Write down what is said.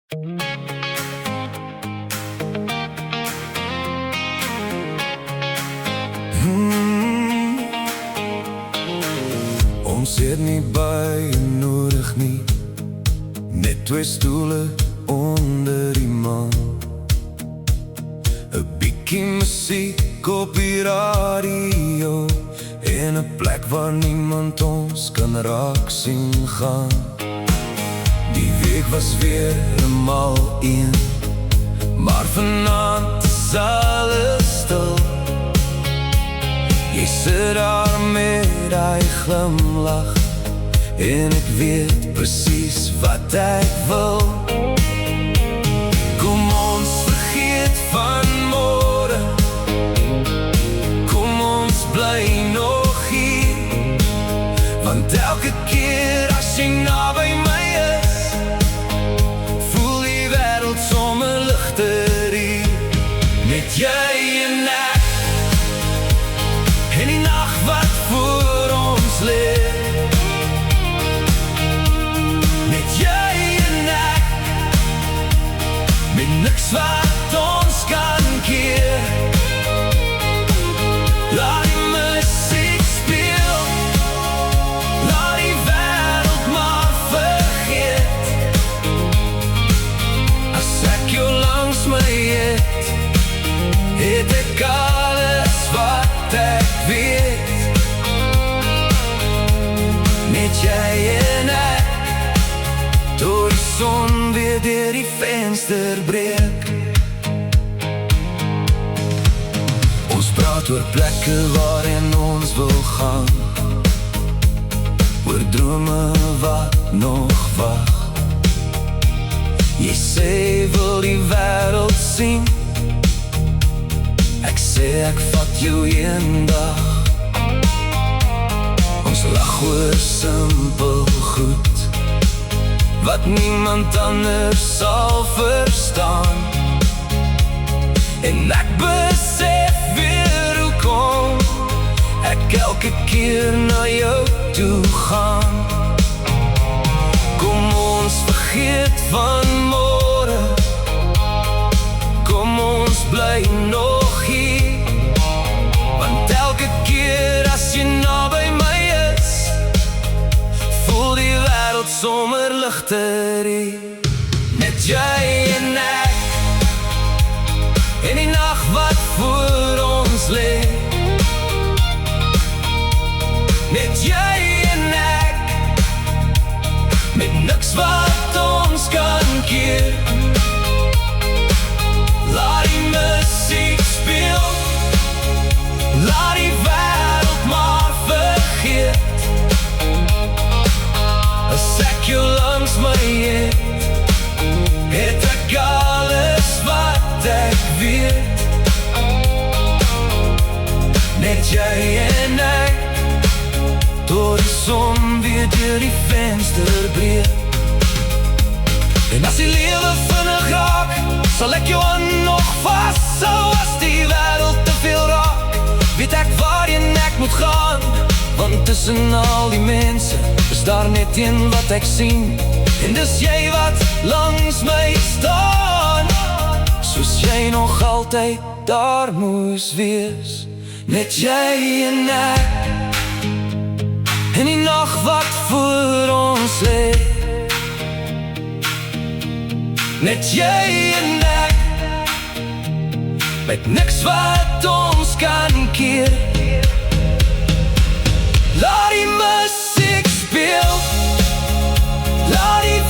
Ons het nie baie nodig nie, net 2 stoele onder die maan. 'n bietjie musiek op die radio en 'n plek waar niemand ons kan raak sien gaan. Die week was weer eenmaal een, maar vanaand is alles stil. Jy sit daar met die glimlach en ek weet presies wat ek wil. Kom ons vergeet van môre, kom ons bly nog hier, want elke keer as jy naby my is, voel die wêreld sommer ligter hier. Met jy en ek en die nag wat voor ons lê. Met jy en ek, met niks wat ons kan keer. Laat die musiek speel, laat die wêreld maar vergeet. As ek jou langs my het ek alles wat ek weet. Met jy en ek, door die son weer deur die venster breek. Ons praat oor plekke waarin ons wil gaan, oor drome wat nog wag. Jy sê wil die wêreld sien, ek sê ek vat jou eendag. Ons lag oor simpel goed wat niemand anders sal verstaan. En ek besef weer hoekom ek elke keer na jou toe gaan. Kom ons vergeet van môre, kom ons bly nog hier, want elke keer as jy naby my is, voel die wêreld sommer ligter hier. Met jy en ek, en die nag wat voor ons lê. Met jy en ek, met niks wat ons kan keer. Laat die musiek speel, laat die wêreld maar vergeet. As ek jou langs my het ek alles wat ek weet. Net jy en ek, door die son weer deur die venster breek. En as die lewe vinnig raak, sal ek jou aan nog vashou. As die wêreld te veel raak, weet ek waarheen ek moet gaan, want tussen al die mense is daar net een wat ek sien, en dis jy wat langs my staan. Soos jy nog altyd daar moes wees. Net jy en ek, en die nag wat voor ons lê. Net jy en ek, met niks wat ons kan keer. Laat die musiek speel, laat die